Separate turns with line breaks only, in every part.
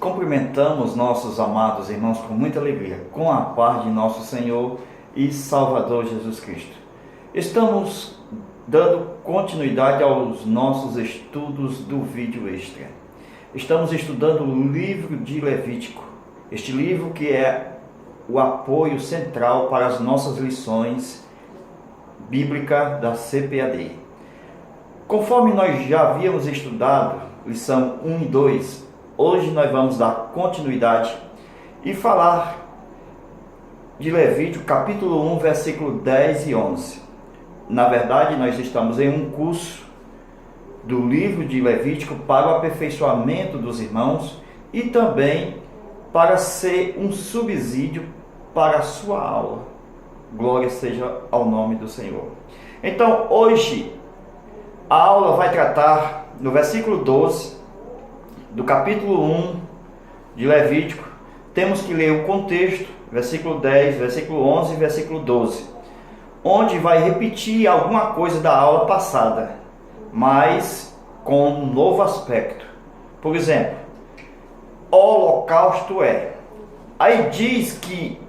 cumprimentamos nossos amados irmãos com muita alegria, com a paz de nosso Senhor e Salvador Jesus Cristo. Estamos dando continuidade aos nossos estudos do vídeo extra. Estamos estudando o livro de Levítico, este livro que é o apoio central para as nossas lições bíblicas da CPAD. Conforme nós já havíamos estudado, lição 1 e 2, hoje nós vamos dar continuidade e falar de Levítico, capítulo 1, versículo 10 e 11. Na verdade, nós estamos em um curso do livro de Levítico para o aperfeiçoamento dos irmãos e também para ser um subsídio para a sua aula. Glória seja ao nome do Senhor. Então, hoje, a aula vai tratar, no versículo 12, do capítulo 1 de Levítico. Temos que ler o contexto, versículo 10, versículo 11 e versículo 12, onde vai repetir alguma coisa da aula passada, mas com um novo aspecto. Por exemplo, holocausto é. Aí diz que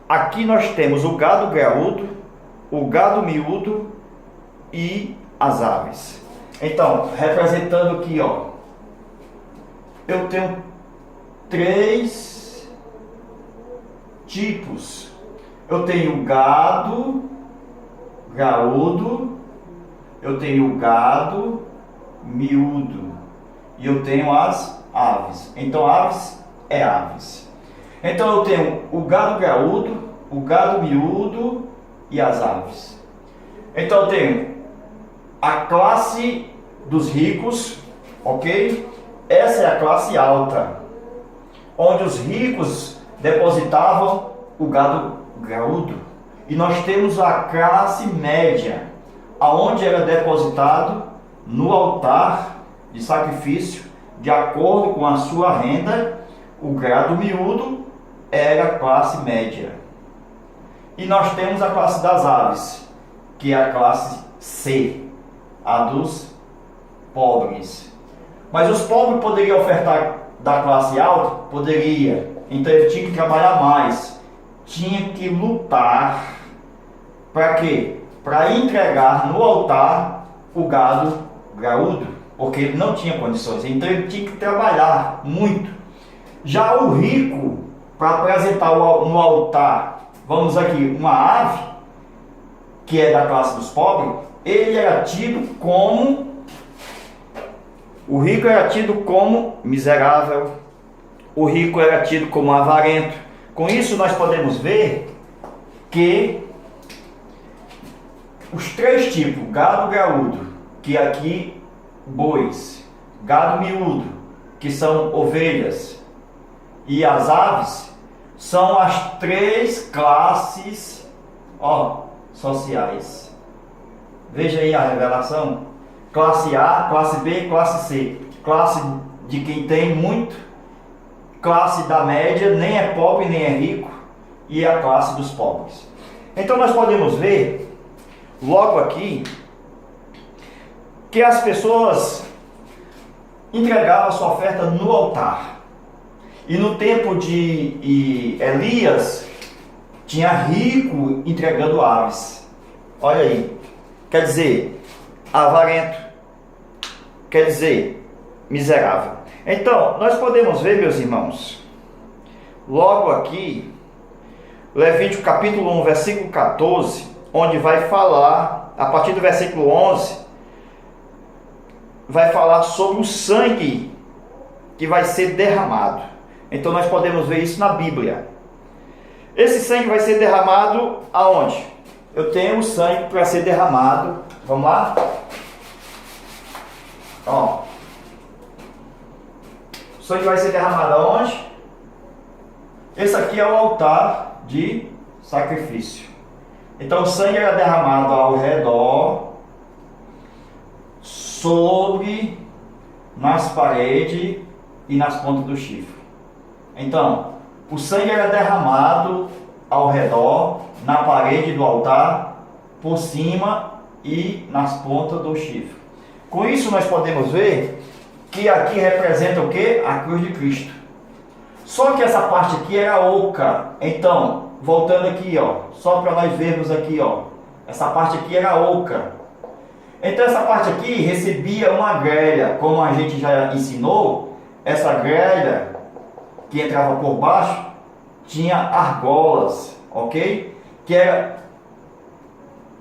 aqui nós temos o gado graúdo, o gado miúdo e as aves. Então, representando aqui, eu tenho 3 tipos. Eu tenho gado graúdo, eu tenho gado miúdo e eu tenho as aves. Então, aves é aves. Então, eu tenho o gado graúdo, o gado miúdo e as aves. Então, eu tenho a classe dos ricos, ok? Essa é a classe alta, onde os ricos depositavam o gado graúdo. E nós temos a classe média, aonde era depositado no altar de sacrifício, de acordo com a sua renda. O gado miúdo era a classe média. E nós temos a classe das aves, que é a classe C, a dos pobres. Mas os pobres poderiam ofertar da classe alta? Poderia. Então ele tinha que trabalhar mais. Tinha que lutar. Para quê? Para entregar no altar o gado graúdo. Porque ele não tinha condições. Então ele tinha que trabalhar muito. Já o rico, para apresentar no altar, vamos aqui, uma ave, que é da classe dos pobres, ele era tido como... O rico era tido como miserável, o rico era tido como avarento. Com isso nós podemos ver que os 3 tipos, gado graúdo, que aqui bois, gado miúdo, que são ovelhas, e as aves, são as 3 classes sociais. Veja aí a revelação. Classe A, classe B, classe C. Classe de quem tem muito, classe da média, nem é pobre nem é rico, e a classe dos pobres. Então nós podemos ver, logo aqui, que as pessoas entregavam sua oferta no altar. E no tempo de Elias, tinha rico entregando aves. Olha aí, quer dizer, avarento, quer dizer, miserável. Então, nós podemos ver, meus irmãos, logo aqui, Levítico capítulo 1, versículo 14, onde vai falar, a partir do versículo 11, vai falar sobre o sangue que vai ser derramado. Então, nós podemos ver isso na Bíblia. Esse sangue vai ser derramado aonde? Eu tenho o sangue para ser derramado. Vamos lá? O sangue vai ser derramado aonde? Esse aqui é o altar de sacrifício. Então o sangue era derramado ao redor, sobre, nas paredes e nas pontas do chifre. Então, o sangue era derramado ao redor, na parede do altar, por cima e nas pontas do chifre. Com isso nós podemos ver que aqui representa o que? A cruz de Cristo. Só que essa parte aqui era oca. Então, voltando aqui, ó, só para nós vermos aqui, ó, essa parte aqui era oca. Então essa parte aqui recebia uma grelha, como a gente já ensinou, essa grelha que entrava por baixo tinha argolas, ok? Que era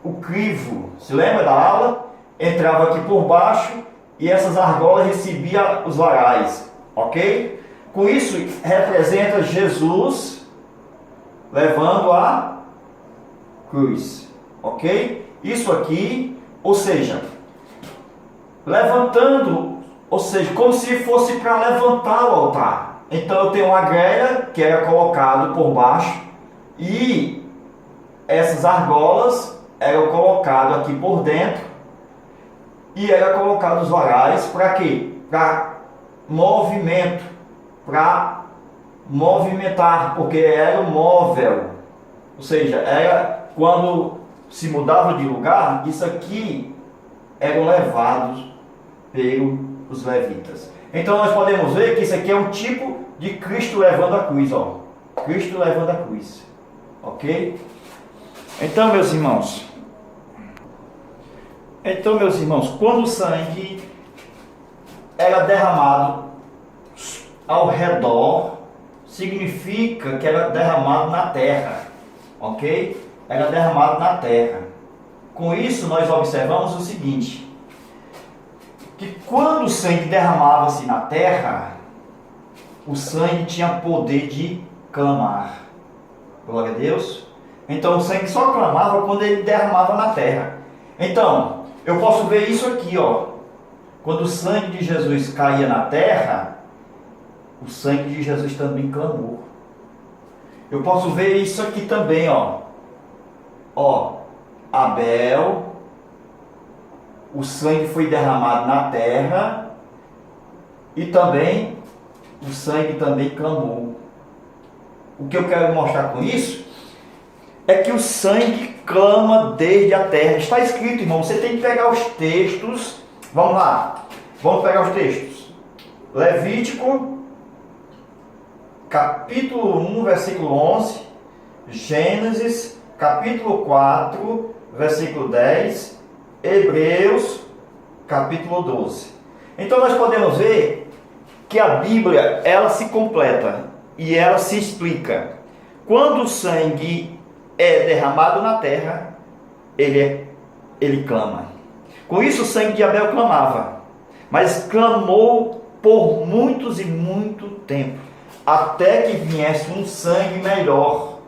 o crivo, se lembra da aula? Entrava aqui por baixo e essas argolas recebiam os varais, ok? Com isso representa Jesus levando a cruz, ok? Isso aqui, ou seja, levantando, ou seja, como se fosse para levantar o altar. Então eu tenho uma grelha que era colocado por baixo e essas argolas eram colocadas aqui por dentro e era colocado os varais para quê? Para movimento, para movimentar, porque era um móvel, ou seja, era quando se mudava de lugar, isso aqui eram levados pelos levitas. Então nós podemos ver que isso aqui é um tipo de Cristo levando a cruz, ó. Cristo levando a cruz, ok? Então meus irmãos, quando o sangue era derramado ao redor, significa que era derramado na terra, ok? Era derramado na terra. Com isso nós observamos o seguinte, que quando o sangue derramava-se na terra, o sangue tinha poder de clamar. Glória a Deus. Então o sangue só clamava quando ele derramava na terra. Então, eu posso ver isso aqui, ó. Quando o sangue de Jesus caía na terra, o sangue de Jesus também clamou. Eu posso ver isso aqui também, ó. Ó, Abel, o sangue foi derramado na terra e também o sangue também clamou. O que eu quero mostrar com isso é que o sangue clama desde a terra. Está escrito, irmão, você tem que pegar os textos. Vamos lá, vamos pegar os textos. Levítico, capítulo 1, versículo 11. Gênesis, capítulo 4, versículo 10. Hebreus, capítulo 12. Então nós podemos ver que a Bíblia, ela se completa e ela se explica. Quando o sangue é derramado na terra, ele clama. Com isso o sangue de Abel clamava, mas clamou por muitos e muito tempo, até que viesse um sangue melhor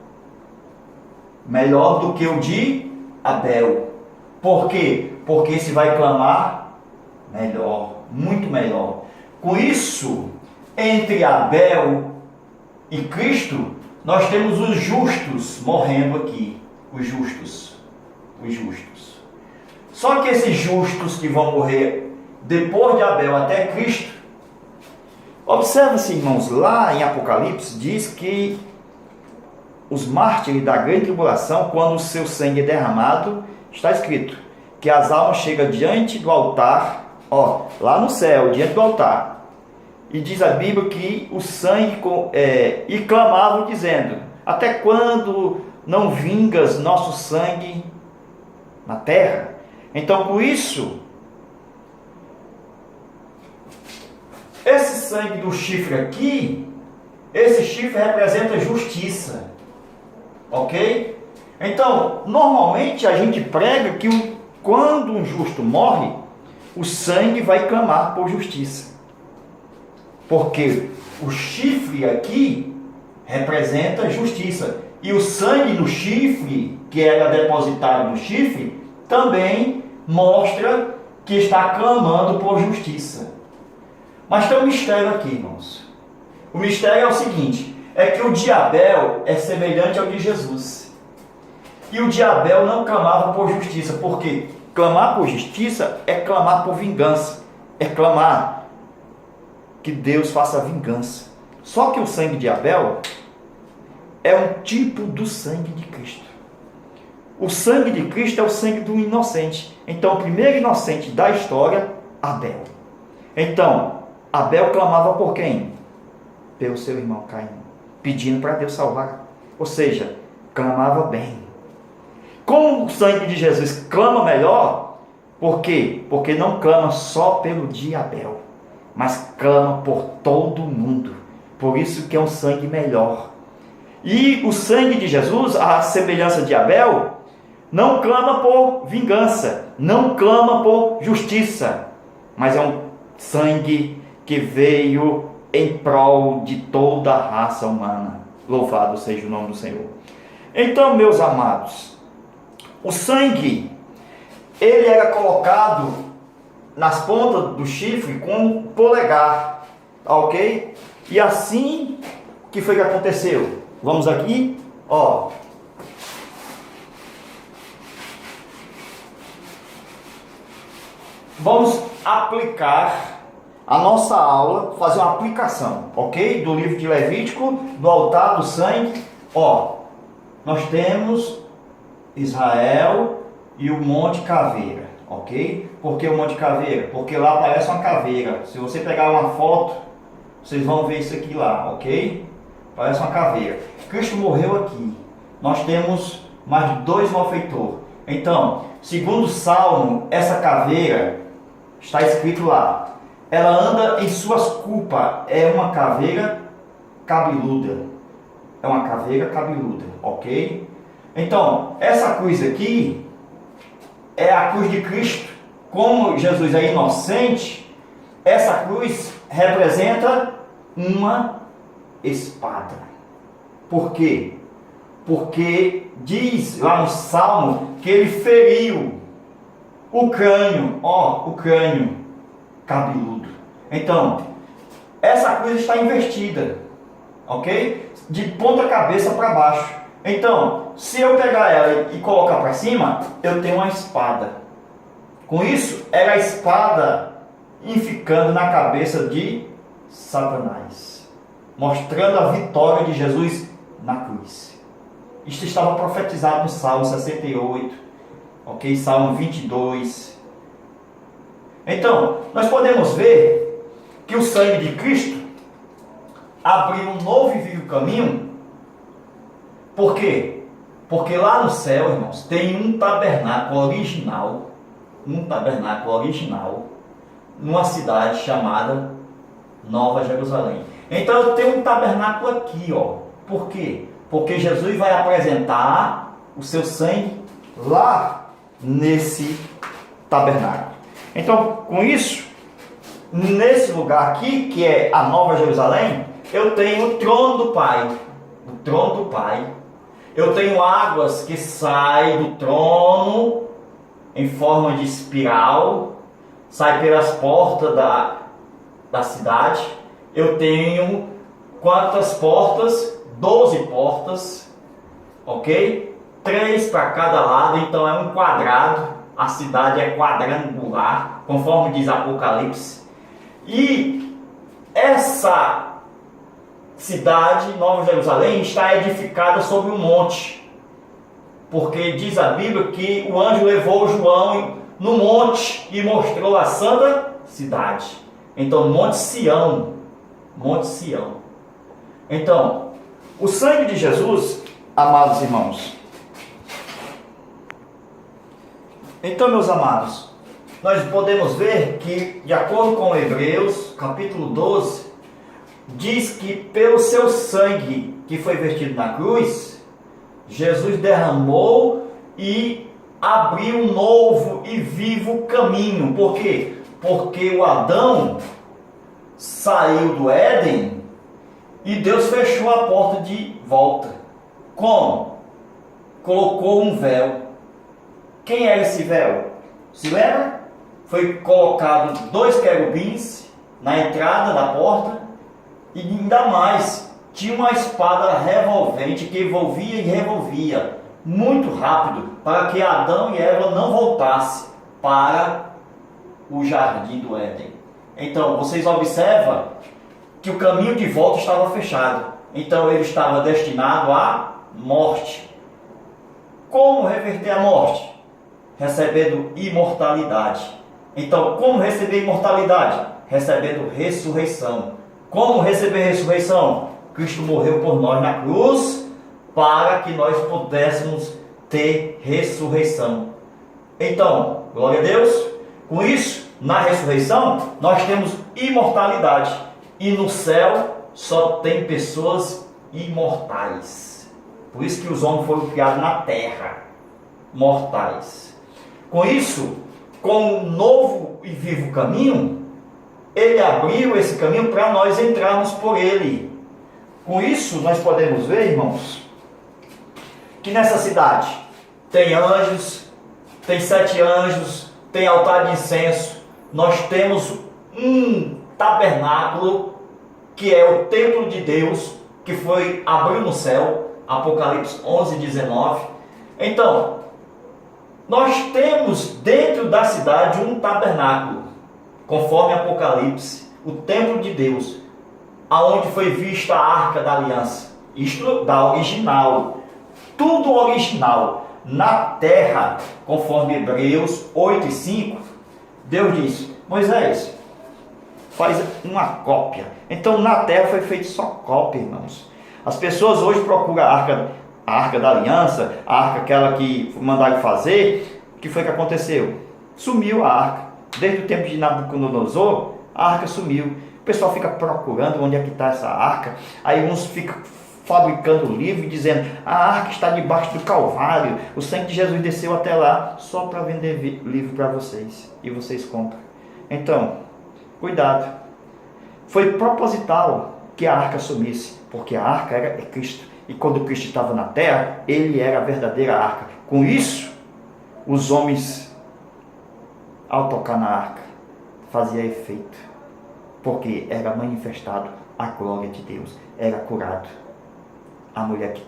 do que o de Abel. Por quê? Porque esse vai clamar melhor, muito melhor. Com isso, entre Abel e Cristo, nós temos os justos morrendo aqui. Os justos. Só que esses justos que vão morrer depois de Abel até Cristo, observa-se, irmãos, lá em Apocalipse diz que os mártires da grande tribulação, quando o seu sangue é derramado, está escrito que as almas chegam diante do altar, ó, lá no céu, diante do altar. E diz a Bíblia que o sangue, e clamavam dizendo, até quando não vingas nosso sangue na terra? Então, com isso, esse sangue do chifre aqui, esse chifre representa justiça, ok? Então, normalmente a gente prega que quando um justo morre, o sangue vai clamar por justiça. Porque o chifre aqui representa justiça. E o sangue do chifre, que era depositado no chifre, também mostra que está clamando por justiça. Mas tem um mistério aqui, irmãos. O mistério é o seguinte, é que o de Abel é semelhante ao de Jesus. E o de Abel não clamava por justiça. Por quê? Clamar por justiça é clamar por vingança. É clamar que Deus faça vingança. Só que o sangue de Abel é um tipo do sangue de Cristo. O sangue de Cristo é o sangue do inocente. Então, o primeiro inocente da história, Abel. Então, Abel clamava por quem? Pelo seu irmão Caim. pedindo para Deus salvar. Ou seja, clamava bem. Como o sangue de Jesus clama melhor? Por quê? Porque não clama só pelo de Abel, mas clama por todo mundo. Por isso que é um sangue melhor. E o sangue de Jesus, a semelhança de Abel, não clama por vingança, não clama por justiça, mas é um sangue que veio em prol de toda a raça humana. Louvado seja o nome do Senhor. Então, meus amados, o sangue, ele era colocado nas pontas do chifre com o polegar, ok? E assim, o que foi que aconteceu? Vamos aqui, ó. Vamos aplicar a nossa aula, fazer uma aplicação, ok? Do livro de Levítico, do altar do sangue. Ó, nós temos Israel e o Monte Caveira, ok? Por que o Monte Caveira? Porque lá parece uma caveira. Se você pegar uma foto, vocês vão ver isso aqui lá, ok? Parece uma caveira. Cristo morreu aqui. Nós temos mais de 2 malfeitores. Então, segundo o Salmo, essa caveira, está escrito lá, ela anda em suas culpas. É uma caveira cabeluda. É uma caveira cabeluda, ok? Então, essa cruz aqui é a cruz de Cristo. Como Jesus é inocente, essa cruz representa uma espada. Por quê? Porque diz lá no Salmo que ele feriu o crânio, ó, o crânio cabeludo. Então, essa cruz está invertida, ok? De ponta cabeça para baixo. Então, se eu pegar ela e colocar para cima, eu tenho uma espada. Com isso, era a espada ficando na cabeça de Satanás, mostrando a vitória de Jesus na cruz. Isto estava profetizado no Salmo 68, ok? Salmo 22. Então, nós podemos ver que o sangue de Cristo abriu um novo e vivo caminho. Por quê? Porque lá no céu, irmãos, tem um tabernáculo original, numa cidade chamada Nova Jerusalém. Então eu tenho um tabernáculo aqui, ó. Por quê? Porque Jesus vai apresentar o seu sangue lá nesse tabernáculo. Então, com isso, nesse lugar aqui, que é a Nova Jerusalém, eu tenho o trono do Pai. O trono do Pai. Eu tenho águas que saem do trono em forma de espiral, sai pelas portas da cidade. Eu tenho quantas portas? 12 portas, ok? 3 para cada lado, então é um quadrado. A cidade é quadrangular, conforme diz Apocalipse. E essa cidade, Nova Jerusalém, está edificada sobre um monte. Porque diz a Bíblia que o anjo levou João no monte e mostrou a santa cidade. Então, Monte Sião. Monte Sião. Então, o sangue de Jesus, amados irmãos. Então, meus amados, nós podemos ver que, de acordo com Hebreus, capítulo 12, diz que pelo seu sangue que foi vertido na cruz, Jesus derramou e abriu um novo e vivo caminho. Por quê? Porque o Adão saiu do Éden e Deus fechou a porta de volta. Como? Colocou um véu. Quem era esse véu? Se lembra? Foi colocado 2 querubins na entrada da porta e ainda mais, tinha uma espada revolvente que envolvia e revolvia muito rápido para que Adão e Eva não voltassem para o jardim do Éden. Então, vocês observam que o caminho de volta estava fechado. Então, ele estava destinado à morte. Como reverter a morte? Recebendo imortalidade. Então, como receber imortalidade? Recebendo ressurreição. Como receber ressurreição? Cristo morreu por nós na cruz para que nós pudéssemos ter ressurreição. Então, glória a Deus. Com isso, na ressurreição, nós temos imortalidade. E no céu só tem pessoas imortais. Por isso que os homens foram criados na terra, mortais. Com isso, com um novo e vivo caminho, ele abriu esse caminho para nós entrarmos por ele. Com isso, nós podemos ver, irmãos, que nessa cidade tem anjos, tem 7 anjos, tem altar de incenso. Nós temos um tabernáculo, que é o templo de Deus, que foi abriu no céu, Apocalipse 11, 19. Então, nós temos dentro da cidade um tabernáculo, conforme Apocalipse, o templo de Deus, aonde foi vista a arca da aliança, isto da original, tudo original, na terra, conforme Hebreus 8 e 5, Deus disse: Moisés, faz uma cópia. Então na terra foi feito só cópia, irmãos. As pessoas hoje procuram a arca da aliança, a arca aquela que mandaram fazer. O que foi que aconteceu? Sumiu a arca. Desde o tempo de Nabucodonosor, a arca sumiu. O pessoal fica procurando onde é que está essa arca. Aí uns ficam fabricando livro e dizendo: a arca está debaixo do Calvário, o sangue de Jesus desceu até lá, só para vender livro para vocês, e vocês compram. Então, cuidado. Foi proposital que a arca sumisse, porque a arca é Cristo, e quando Cristo estava na terra, ele era a verdadeira arca. Com isso, os homens, ao tocar na arca, fazia efeito, porque era manifestado a glória de Deus, era curado a mulher que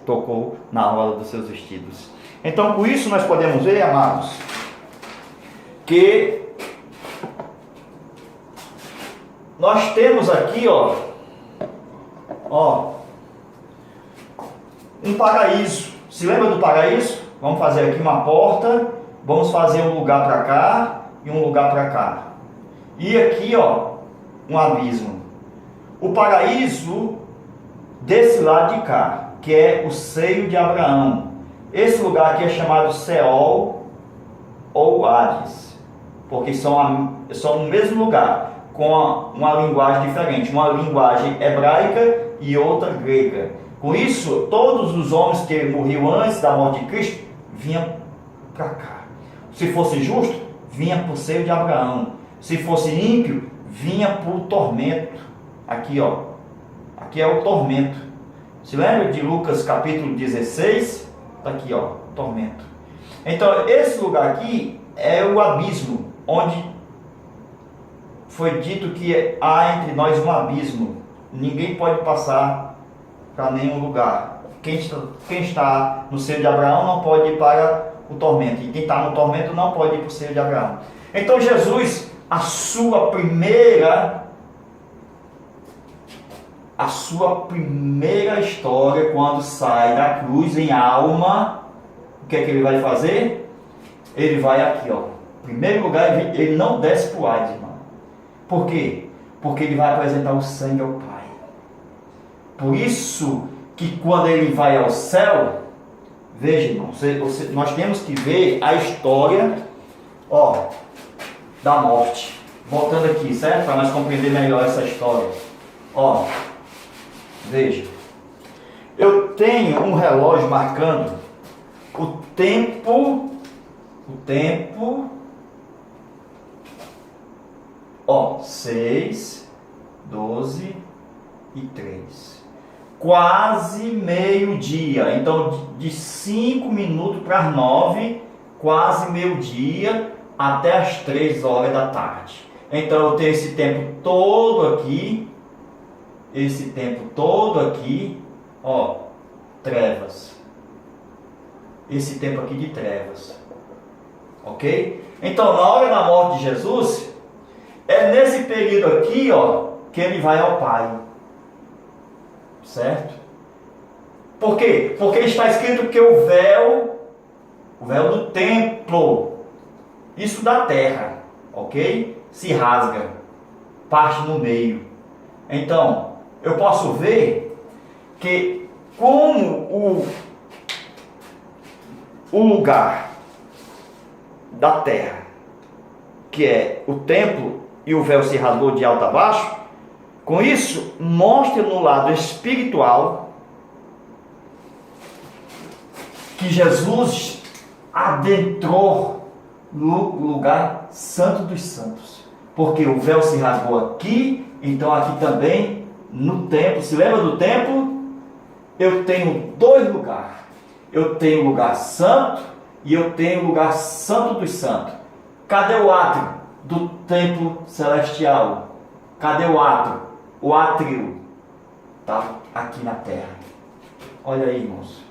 tocou na orla dos seus vestidos. Então, com isso nós podemos ver, amados, que nós temos aqui, um paraíso. Se lembra do paraíso? Vamos fazer aqui uma porta, vamos fazer um lugar para cá e um lugar para cá. E aqui, um abismo. O paraíso desse lado de cá, que é o seio de Abraão. Esse lugar aqui é chamado Seol ou Hades, porque são no mesmo lugar, com uma linguagem diferente, uma linguagem hebraica e outra grega. Com isso, todos os homens que morriam antes da morte de Cristo vinham para cá. Se fosse justo, vinha para o seio de Abraão. Se fosse ímpio, vinha para o tormento. Aqui, aqui é o tormento. Se lembra de Lucas capítulo 16? Está aqui, tormento. Então, esse lugar aqui é o abismo, onde foi dito que há entre nós um abismo. Ninguém pode passar para nenhum lugar. Quem está no seio de Abraão não pode ir para o tormento. E quem está no tormento não pode ir para o seio de Abraão. Então Jesus, a sua primeira história, quando sai da cruz em alma, o que é que ele vai fazer? Ele vai aqui, em primeiro lugar, ele não desce para o Hades, irmão. Por quê? Porque ele vai apresentar o sangue ao Pai. Por isso que quando ele vai ao céu, veja, irmão, nós temos que ver a história da morte. Voltando aqui, certo? Para nós compreender melhor essa história. Veja, eu tenho um relógio marcando o tempo, 6, 12 e 3. Quase meio-dia. Então, de 5 minutos para as 9, quase meio-dia, até as 3 horas da tarde. Então, eu tenho esse tempo todo aqui. Trevas. Esse tempo aqui de trevas. Ok? Então, na hora da morte de Jesus, é nesse período aqui, que ele vai ao Pai. Certo? Por quê? Porque está escrito que o véu do templo, isso da terra, ok? Se rasga, parte no meio. Então, eu posso ver que como o lugar da terra, que é o templo, e o véu se rasgou de alto a baixo, com isso mostra no lado espiritual que Jesus adentrou no lugar santo dos santos, porque o véu se rasgou aqui, então aqui também no templo. Se lembra do templo? Eu tenho dois lugares. Eu tenho o lugar santo e eu tenho o lugar santo dos santos. Cadê o átrio do templo celestial? Cadê o átrio? O átrio está aqui na terra. Olha aí, irmãos.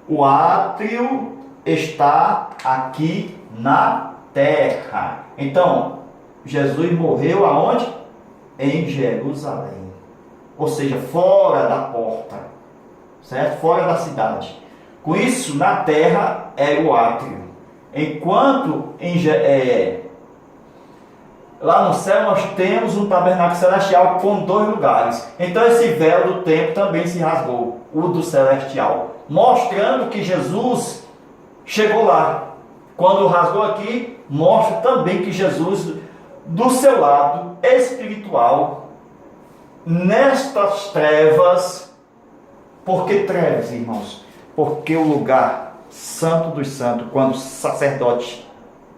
O átrio está aqui na terra. Então, Jesus morreu aonde? Em Jerusalém. Ou seja, fora da porta, certo? Fora da cidade. Com isso, na terra é o átrio. Enquanto lá no céu nós temos um tabernáculo celestial com dois lugares. Então esse véu do templo também se rasgou, o do celestial, mostrando que Jesus chegou lá. Quando rasgou aqui, mostra também que Jesus, do seu lado espiritual, nestas trevas. Por que trevas, irmãos? Porque o lugar santo dos santos, quando o sacerdote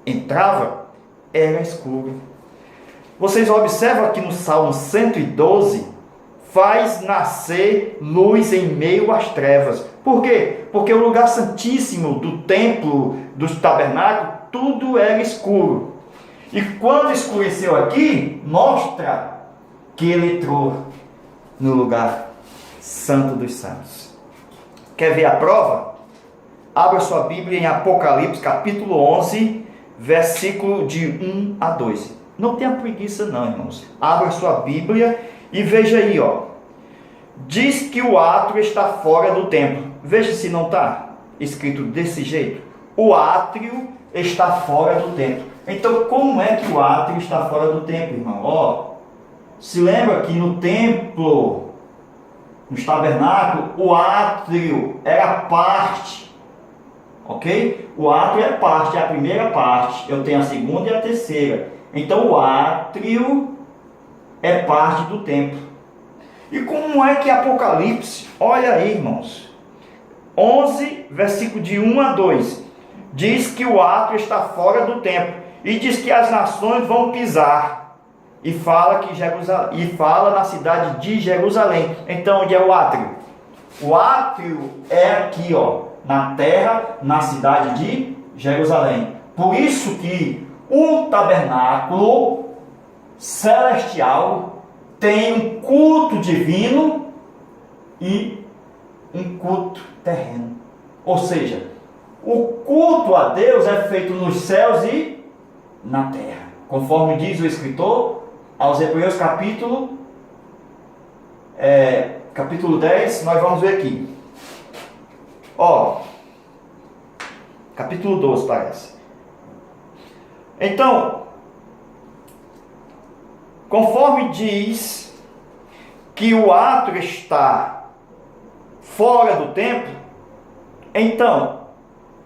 entrava, era escuro. Vocês observam aqui no Salmo 112, faz nascer luz em meio às trevas. Por quê? Porque o lugar santíssimo do templo, do tabernáculo, tudo era escuro. E quando escureceu aqui, mostra que ele entrou no lugar santo dos santos. Quer ver a prova? Abra sua Bíblia em Apocalipse, capítulo 11, versículo de 1 a 2. Não tenha preguiça não, irmãos. Abra sua Bíblia e veja aí, ó. Diz que o átrio está fora do templo. Veja se não está escrito desse jeito. O átrio está fora do templo. Então, como é que o átrio está fora do templo, irmão? Ó, se lembra que no templo, nos tabernáculos, o átrio era parte, ok? O átrio é parte, é a primeira parte. Eu tenho a segunda e a terceira. Então o átrio é parte do templo. E como é que Apocalipse, olha aí, irmãos, 11, versículo de 1 a 2, diz que o átrio está fora do templo, e diz que as nações vão pisar, e fala na cidade de Jerusalém. Então, onde é o átrio? O átrio é aqui, ó, na terra, na cidade de Jerusalém. Por isso que o tabernáculo celestial tem um culto divino e um culto terreno. Ou seja, o culto a Deus é feito nos céus e na terra. Conforme diz o escritor aos Hebreus capítulo 10, nós vamos ver aqui. Ó, capítulo 12 parece. Então, conforme diz que o átrio está fora do templo, então,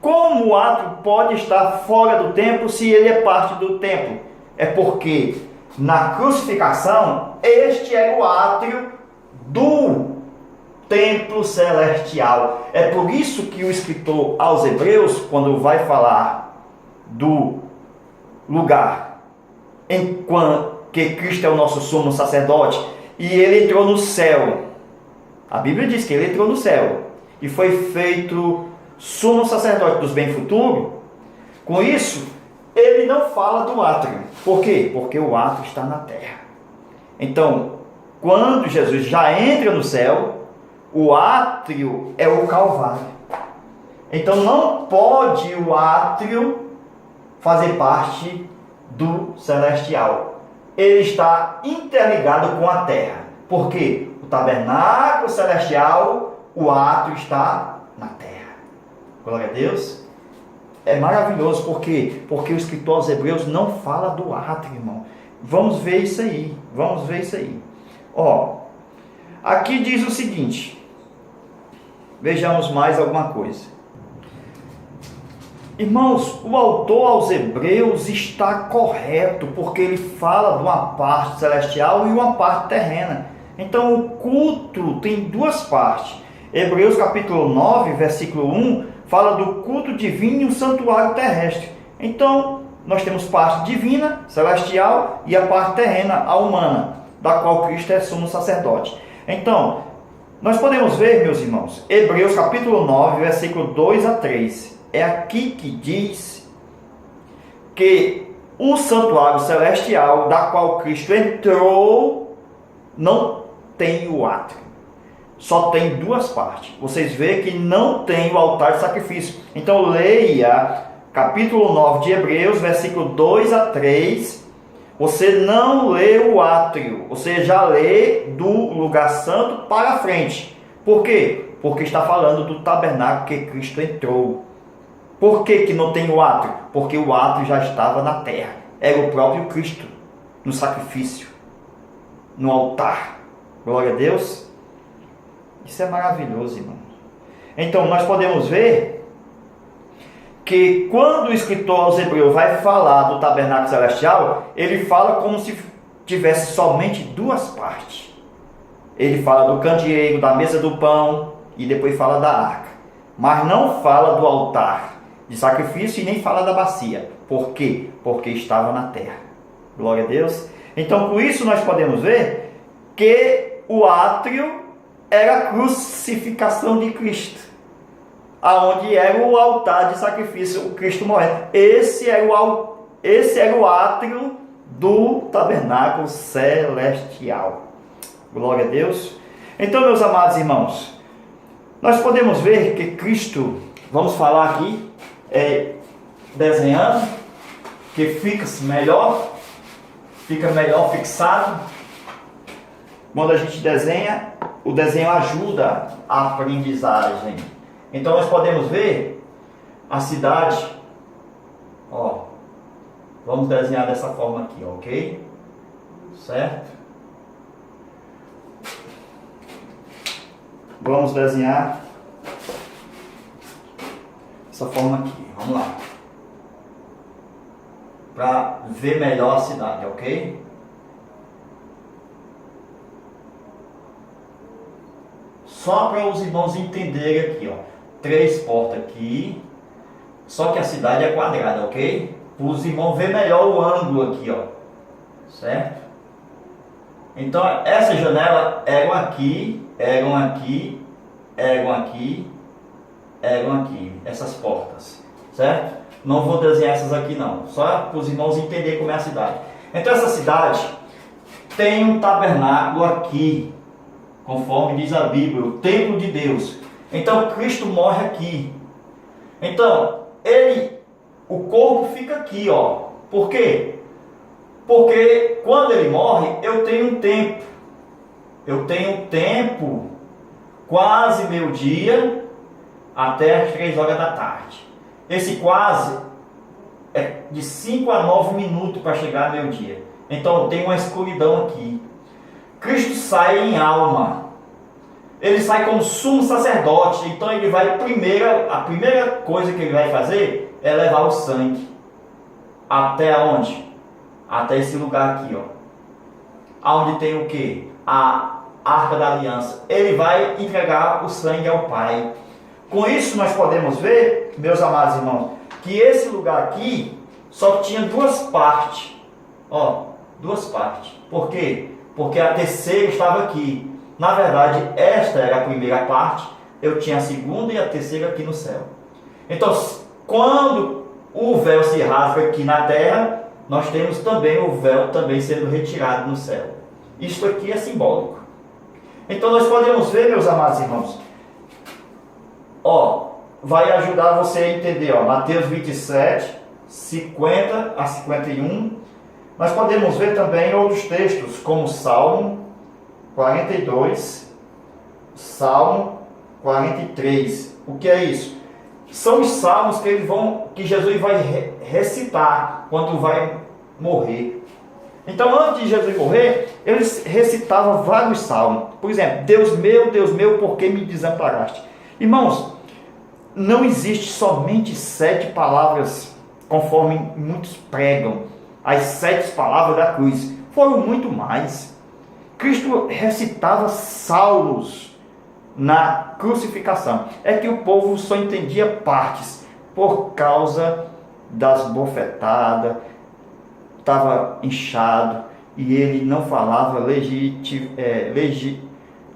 como o átrio pode estar fora do templo se ele é parte do templo? É porque na crucificação, este era o átrio do templo celestial. É por isso que o escritor aos Hebreus, quando vai falar do lugar enquanto que Cristo é o nosso sumo sacerdote e ele entrou no céu, a Bíblia diz que ele entrou no céu e foi feito sumo sacerdote dos bem futuros. Com isso, ele não fala do átrio. Por quê? Porque o átrio está na terra. Então, quando Jesus já entra no céu, o átrio é o Calvário. Então não pode o átrio fazer parte do celestial. Ele está interligado com a terra. Por quê? O tabernáculo celestial, o átrio está na terra. Glória a Deus. É maravilhoso, porque o escritor aos Hebreus não fala do átrio, irmão. Vamos ver isso aí. Ó, Aqui diz o seguinte, vejamos mais alguma coisa. Irmãos, o autor aos Hebreus está correto, porque ele fala de uma parte celestial e uma parte terrena. Então o culto tem duas partes. Hebreus capítulo 9, versículo 1, fala do culto divino e o santuário terrestre. Então nós temos parte divina, celestial, e a parte terrena, a humana, da qual Cristo é sumo sacerdote. Então, nós podemos ver, meus irmãos, Hebreus capítulo 9, versículo 2 a 3. É aqui que diz que o santuário celestial, da qual Cristo entrou, não tem o átrio. Só tem duas partes. Vocês veem que não tem o altar de sacrifício. Então leia capítulo 9 de Hebreus, versículo 2 a 3. Você não lê o átrio, você já lê do lugar santo para frente. Por quê? Porque está falando do tabernáculo que Cristo entrou. Por que não tem o átrio? Porque o átrio já estava na terra. Era o próprio Cristo, no sacrifício, no altar. Glória a Deus. Isso é maravilhoso, irmão. Então, nós podemos ver que quando o escritor aos Hebreus vai falar do tabernáculo celestial, ele fala como se tivesse somente duas partes. Ele fala do candeeiro, da mesa do pão, e depois fala da arca. Mas não fala do altar de sacrifício e nem fala da bacia. Por quê? Porque estava na terra. Glória a Deus. Então, com isso nós podemos ver que o átrio era a crucificação de Cristo, aonde era o altar de sacrifício, o Cristo morrendo. Esse era o átrio do tabernáculo celestial. Glória a Deus. Então, meus amados irmãos, nós podemos ver que Cristo, vamos falar aqui, desenhando, que fica melhor fixado. Quando a gente desenha, o desenho ajuda a aprendizagem. Então nós podemos ver a cidade, ó, vamos desenhar dessa forma aqui, ok? Certo? Vamos desenhar dessa forma aqui, vamos lá. Para ver melhor a cidade, ok? Só para os irmãos entenderem aqui, ó. 3 portas aqui. Só que a cidade é quadrada, ok? Para os irmãos verem melhor o ângulo aqui, ó. Certo? Então, essa janela eram aqui. Essas portas. Certo? Não vou desenhar essas aqui não. Só para os irmãos entenderem como é a cidade. Então, essa cidade tem um tabernáculo aqui, conforme diz a Bíblia, o templo de Deus. Então Cristo morre aqui. Então o corpo fica aqui, ó. Por quê? Porque quando ele morre, eu tenho um tempo. Quase meio-dia até as 3 horas da tarde. Esse quase é de 5 a 9 minutos para chegar ao meio-dia. Então tem uma escuridão aqui. Cristo sai em alma. Ele sai como sumo sacerdote. Então ele vai a primeira coisa que ele vai fazer é levar o sangue. Até onde? Até esse lugar aqui, ó. Aonde tem o quê? A Arca da Aliança. Ele vai entregar o sangue ao Pai. Com isso nós podemos ver, meus amados irmãos, que esse lugar aqui só tinha 2 partes. Ó, 2 partes. Por quê? Porque a terceira estava aqui. Na verdade, esta era a primeira parte. Eu tinha a segunda e a terceira aqui no céu. Então, quando o véu se rasga aqui na terra, nós temos também o véu também sendo retirado no céu. Isto aqui é simbólico. Então, nós podemos ver, meus amados irmãos, ó, vai ajudar você a entender, ó, Mateus 27, 50 a 51. Nós podemos ver também outros textos, como Salmo 42, Salmo 43. O que é isso? São os salmos que Jesus vai recitar quando vai morrer. Então, antes de Jesus morrer, Ele recitava vários salmos. Por exemplo, Deus meu, por que me desamparaste? Irmãos, não existe somente 7 palavras, conforme muitos pregam, as 7 palavras da cruz. Foram muito mais. Cristo recitava salmos na crucificação. É que o povo só entendia partes, por causa das bofetadas, estava inchado, e ele não falava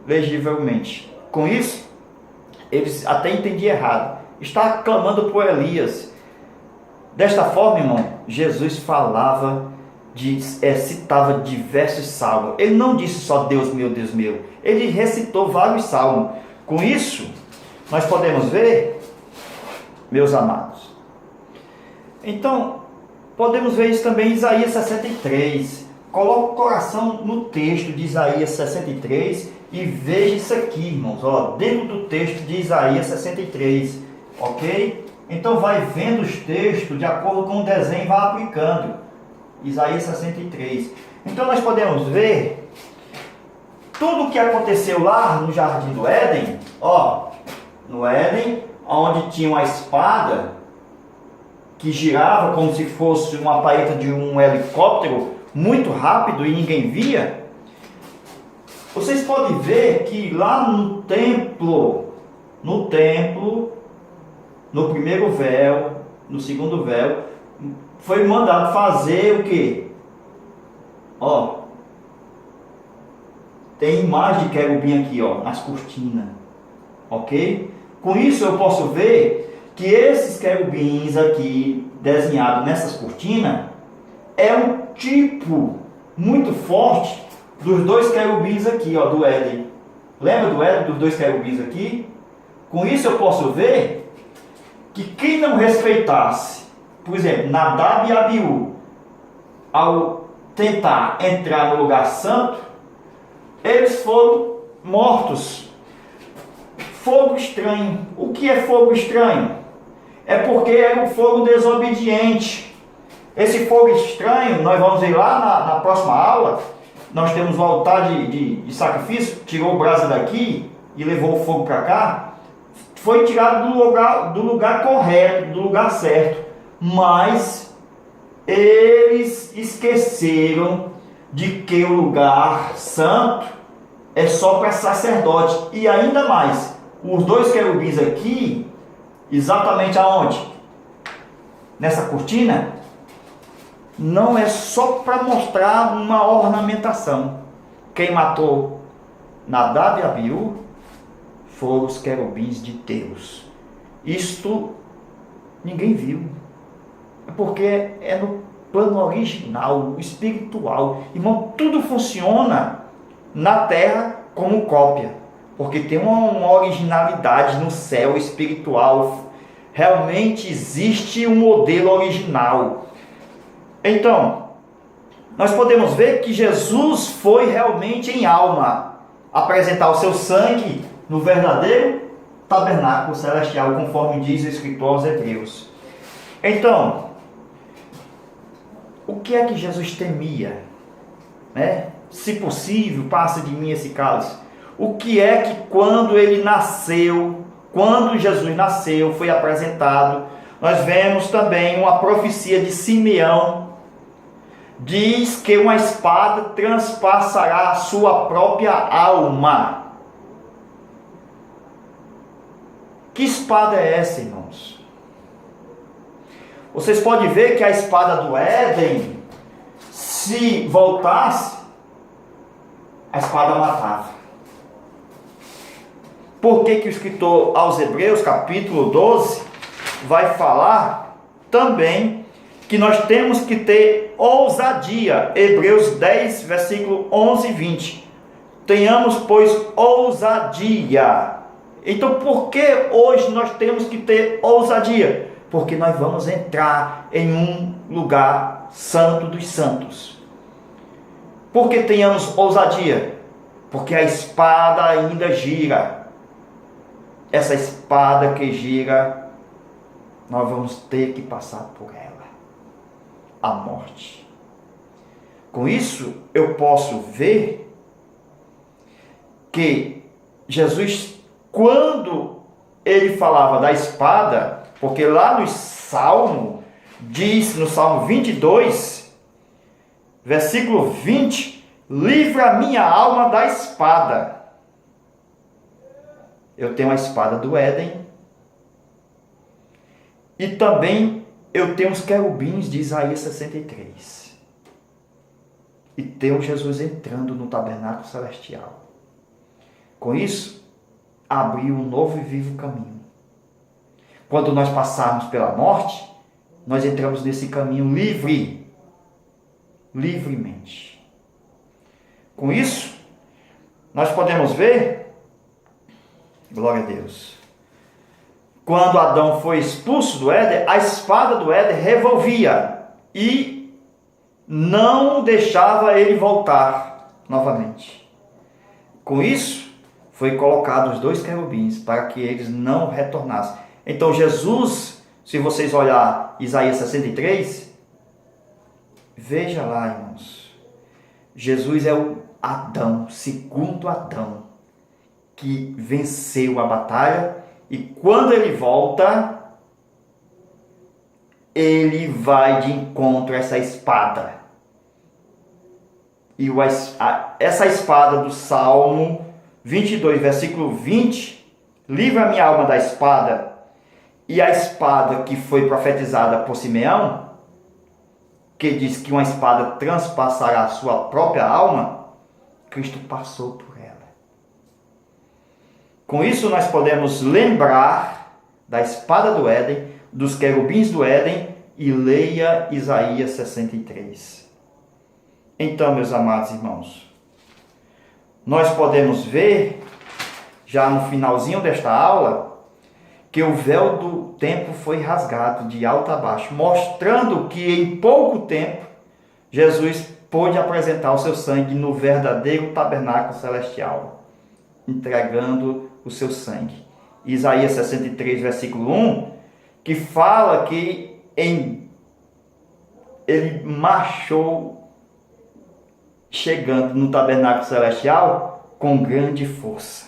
legivelmente. Com isso, eles até entendiam errado. Está clamando por Elias. Desta forma, irmão, Jesus falava, citava diversos salmos. Ele não disse só Deus meu, ele recitou vários salmos. Com isso, nós podemos ver, meus amados. Então, podemos ver isso também em Isaías 63. Coloque o coração no texto de Isaías 63 e veja isso aqui, irmãos, dentro do texto de Isaías 63, ok? Então vai vendo os textos de acordo com o desenho e vai aplicando. Isaías 63. Então nós podemos ver tudo o que aconteceu lá no Jardim do Éden, no Éden, onde tinha uma espada que girava como se fosse uma paleta de um helicóptero, muito rápido e ninguém via. Vocês podem ver que lá no templo, no primeiro véu, no segundo véu, foi mandado fazer o quê? Tem imagem de querubim aqui, nas cortinas, ok? Com isso eu posso ver que esses querubins aqui, desenhados nessas cortinas, é um tipo muito forte dos 2 querubins aqui, do Éden. Lembra do Éden, dos 2 querubins aqui? Com isso eu posso ver que quem não respeitasse, por exemplo, Nadab e Abiú, ao tentar entrar no lugar santo, eles foram mortos. Fogo estranho. O que é fogo estranho? É porque era um fogo desobediente. Esse fogo estranho, nós vamos ver lá na próxima aula. Nós temos o altar de sacrifício, tirou o brasa daqui e levou o fogo para cá. Foi tirado do lugar correto, do lugar certo. Mas eles esqueceram de que o lugar santo é só para sacerdote. E ainda mais, os 2 querubins aqui, exatamente aonde? Nessa cortina, não é só para mostrar uma ornamentação. Quem matou Nadab e Abiú foram os querubins de Deus. Isto ninguém viu. Porque é no plano original, espiritual. Irmão, tudo funciona na terra como cópia. Porque tem uma originalidade no céu espiritual. Realmente existe um modelo original. Então, nós podemos ver que Jesus foi realmente em alma apresentar o seu sangue no verdadeiro tabernáculo celestial, conforme diz o escritor aos Hebreus. Então, o que é que Jesus temia? Se possível, passe de mim esse cálice. O que é que quando ele nasceu, quando Jesus nasceu, foi apresentado, nós vemos também uma profecia de Simeão, diz que uma espada transpassará a sua própria alma. Que espada é essa, irmãos? Vocês podem ver que a espada do Éden, se voltasse, a espada matava. Por que o escritor aos Hebreus, capítulo 12, vai falar também que nós temos que ter ousadia? Hebreus 10, versículo 11 e 20. Tenhamos, pois, ousadia. Então, por que hoje nós temos que ter ousadia? Porque nós vamos entrar em um lugar santo dos santos. Por que tenhamos ousadia? Porque a espada ainda gira. Essa espada que gira, nós vamos ter que passar por ela. A morte. Com isso, eu posso ver que Jesus, quando ele falava da espada, porque lá no Salmo, diz no Salmo 22, versículo 20, livra a minha alma da espada. Eu tenho a espada do Éden, e também eu tenho os querubins de Isaías 63. E tenho Jesus entrando no tabernáculo celestial. Com isso, abriu um novo e vivo caminho. Quando nós passarmos pela morte, nós entramos nesse caminho livremente. Com isso, nós podemos ver, glória a Deus, quando Adão foi expulso do Éden, a espada do Éden revolvia e não deixava ele voltar novamente. Com isso, foi colocado os 2 querubins para que eles não retornassem. Então Jesus, se vocês olhar Isaías 63, veja lá, irmãos, Jesus é o Adão, segundo Adão, que venceu a batalha, e quando ele volta, ele vai de encontro a essa espada. E essa espada do Salmo 22, versículo 20, livra a minha alma da espada. E a espada que foi profetizada por Simeão, que diz que uma espada transpassará a sua própria alma, Cristo passou por ela. Com isso nós podemos lembrar da espada do Éden, dos querubins do Éden, e leia Isaías 63. Então, meus amados irmãos, nós podemos ver, já no finalzinho desta aula, que o véu do templo foi rasgado de alto a baixo, mostrando que em pouco tempo Jesus pôde apresentar o seu sangue no verdadeiro tabernáculo celestial, entregando o seu sangue. Isaías 63, versículo 1, que fala que ele marchou chegando no tabernáculo celestial com grande força.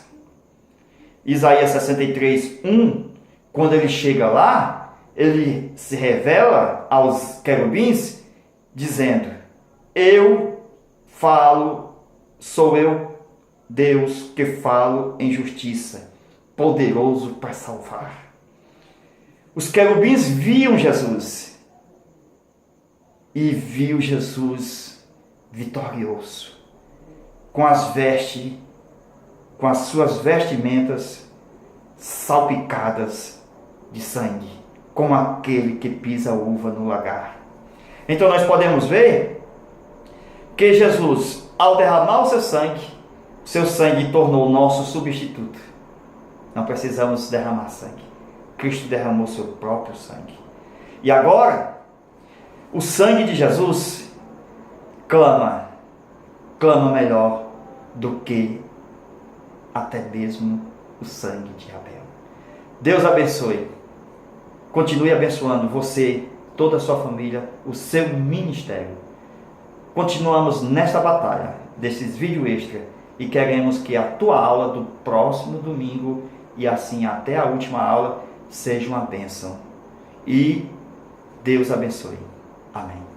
Isaías 63, 1, quando ele chega lá, ele se revela aos querubins, dizendo: eu falo, sou eu, Deus, que falo em justiça, poderoso para salvar. Os querubins viam Jesus, e viu Jesus vitorioso, com as suas vestimentas salpicadas de sangue, como aquele que pisa uva no lagar. Então nós podemos ver que Jesus, ao derramar o seu sangue tornou o nosso substituto. Não precisamos derramar sangue. Cristo derramou seu próprio sangue. E agora, o sangue de Jesus clama melhor do que até mesmo o sangue de Abel. Deus abençoe. Continue abençoando você, toda a sua família, o seu ministério. Continuamos nesta batalha desses vídeos extra e queremos que a tua aula do próximo domingo e assim até a última aula seja uma bênção. E Deus abençoe. Amém.